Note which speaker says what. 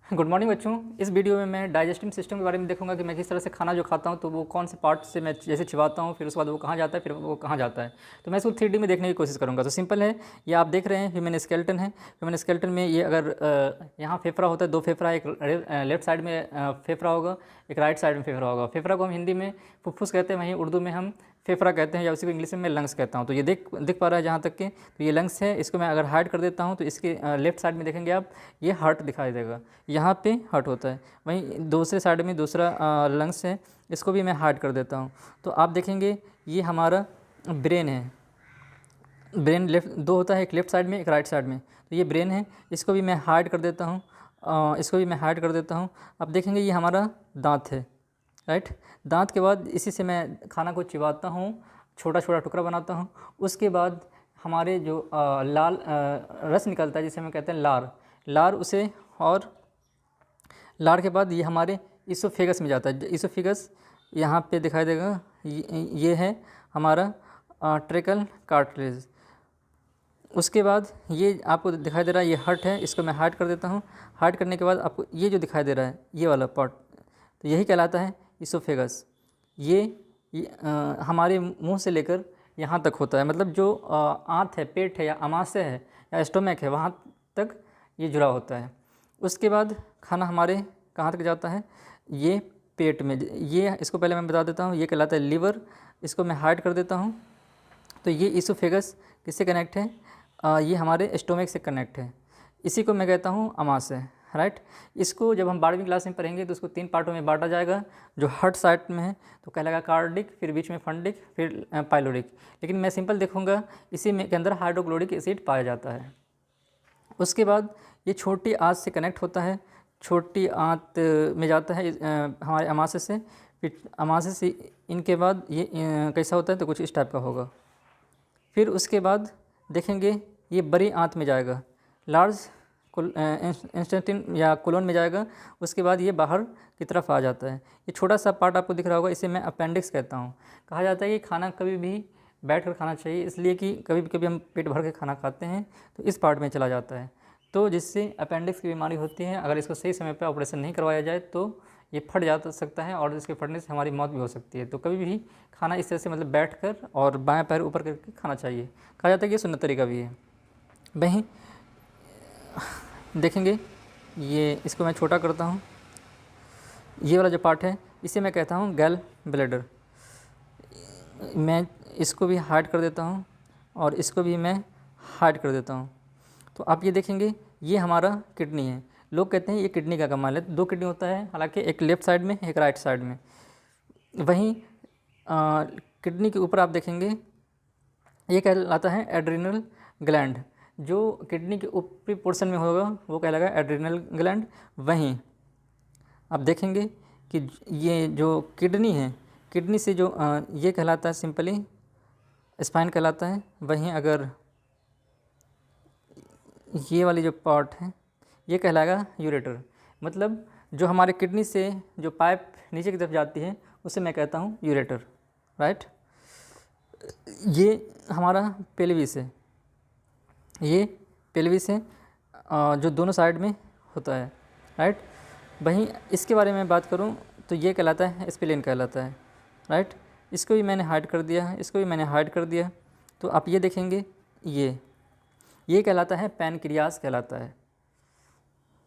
Speaker 1: Good morning बच्चों। इस video में मैं डाइजेस्टिव सिस्टम के बारे में देखूंगा कि मैं किस तरह से खाना जो खाता हूं तो वो कौन से पार्ट से मैं जैसे चिबाता हूं, फिर उसके बाद वो कहाँ जाता है, फिर वो कहाँ जाता है। तो मैं इसको 3D में देखने की कोशिश करूंगा। तो सिंपल है, ये आप देख रहे हैं ह्यूमन स्केलेटन है। ह्यूमन स्केलेटन में ये अगर यहाँ फेफड़ा होता है, 2 फेफड़ा, एक लेफ्ट साइड में फेफड़ा होगा, एक राइट साइड में फेफड़ा होगा। फेफड़ा को हम हिंदी में फुफ्फुस कहते हैं, वहीं उर्दू में हम फेफड़ा कहते हैं, या उसी को इंग्लिश में मैं लंग्स कहता हूँ। तो ये दिख पा रहा है जहाँ तक कि तो ये लंग्स है। इसको मैं अगर हाइड कर देता हूँ तो इसके लेफ्ट साइड में देखेंगे आप, ये हार्ट दिखाई देगा, यहाँ पे हार्ट होता है। वहीं दूसरे साइड में दूसरा लंग्स है, इसको भी मैं हाइड कर देता हूँ। तो आप देखेंगे ये हमारा ब्रेन है। ब्रेन लेफ्ट 2 होता है, एक लेफ्ट साइड में, एक राइट साइड में। तो ये ब्रेन है, इसको भी मैं हाइड कर देता हूँ, इसको भी मैं हाइड कर देता हूँ। अब देखेंगे ये हमारा दांत है, राइट। दांत के बाद इसी से मैं खाना को चिबाता हूँ, छोटा छोटा टुकड़ा बनाता हूँ। उसके बाद हमारे जो लाल रस निकलता है जिसे हम कहते हैं लार उसे, और लार के बाद ये हमारे इसोफेगस में जाता है। इसोफेगस यहाँ पे दिखाई देगा, ये है हमारा ट्रेकल कार्टिलेज। उसके बाद ये आपको दिखाई दे रहा है, ये हार्ट है, इसको मैं हाइड कर देता हूँ। हाइड करने के बाद आपको ये जो दिखाई दे रहा है, ये वाला पार्ट, तो यही कहलाता है इसोफेगस। ये हमारे मुंह से लेकर यहाँ तक होता है, मतलब जो आंत है, पेट है, या आमाशय है, या स्टोमक है, वहाँ तक ये जुड़ा होता है। उसके बाद खाना हमारे कहाँ तक जाता है, ये पेट में। ये इसको पहले मैं बता देता हूँ, ये कहलाता है लीवर, इसको मैं हाइड कर देता हूँ। तो ये इसोफेगस किससे कनेक्ट है, ये हमारे स्टोमक से कनेक्ट है। इसी को मैं कहता हूँ आमाशय, राइट। इसको जब हम 12वीं क्लास में पढ़ेंगे तो इसको 3 पार्टों में बांटा जाएगा। जो हार्ट साइड में है तो कहलाएगा कार्डिक, फिर बीच में फंडिक, फिर पाइलोरिक। लेकिन मैं सिंपल देखूंगा, इसी में के अंदर हाइड्रोक्लोरिक एसिड पाया जाता है। उसके बाद ये छोटी आंत से कनेक्ट होता है, छोटी आंत में जाता है हमारे अमाशय से। फिर अमाशय से इनके बाद ये कैसा होता है, तो कुछ इस टाइप का होगा। फिर उसके बाद देखेंगे ये बड़ी आंत में जाएगा, लार्ज इंस्टेंटिन या कोलोन में जाएगा। उसके बाद ये बाहर की तरफ आ जाता है। ये छोटा सा पार्ट आपको दिख रहा होगा, इसे मैं अपेंडिक्स कहता हूँ। कहा जाता है कि खाना कभी भी बैठ कर खाना चाहिए, इसलिए कि कभी हम पेट भर के खाना खाते हैं तो इस पार्ट में चला जाता है, तो जिससे अपेंडिक्स की बीमारी होती है। अगर इसको सही समय पर ऑपरेशन नहीं करवाया जाए तो ये फट जा सकता है, और इसके फटने से हमारी मौत भी हो सकती है। तो कभी भी खाना इस तरह से, मतलब बैठकर और बाएं पैर ऊपर करके खाना चाहिए। कहा जाता है कि ये सुन्नत तरीका भी है। वहीं देखेंगे, ये इसको मैं छोटा करता हूँ, ये वाला जो पार्ट है इसे मैं कहता हूँ गैल ब्लैडर। मैं इसको भी हाइड कर देता हूँ और इसको भी मैं हाइड कर देता हूँ। तो आप ये देखेंगे, ये हमारा किडनी है। लोग कहते हैं ये किडनी का कमाल है, 2 किडनी होता है, हालांकि एक लेफ्ट साइड में, एक राइट साइड में। वहीं किडनी के ऊपर आप देखेंगे, ये कहलाता है एड्रिनल ग्लैंड। जो किडनी के ऊपरी पोर्शन में होगा वो कहलाएगा एड्रिनल ग्लैंड। वहीं आप देखेंगे कि ये जो किडनी है, किडनी से जो ये कहलाता है सिंपली स्पाइन कहलाता है। वहीं अगर ये वाली जो पार्ट है ये कहलाएगा यूरेटर, मतलब जो हमारे किडनी से जो पाइप नीचे की तरफ जाती है उसे मैं कहता हूँ यूरेटर, राइट। ये हमारा पेल्विस है, ये पेल्विस है जो दोनों साइड में होता है, राइट। वहीं इसके बारे में बात करूँ तो ये कहलाता है स्प्लीन कहलाता है, राइट। इसको भी मैंने हाइड कर दिया है, इसको भी मैंने हाइड कर दिया। तो आप ये देखेंगे, ये कहलाता है पैनक्रियास कहलाता है।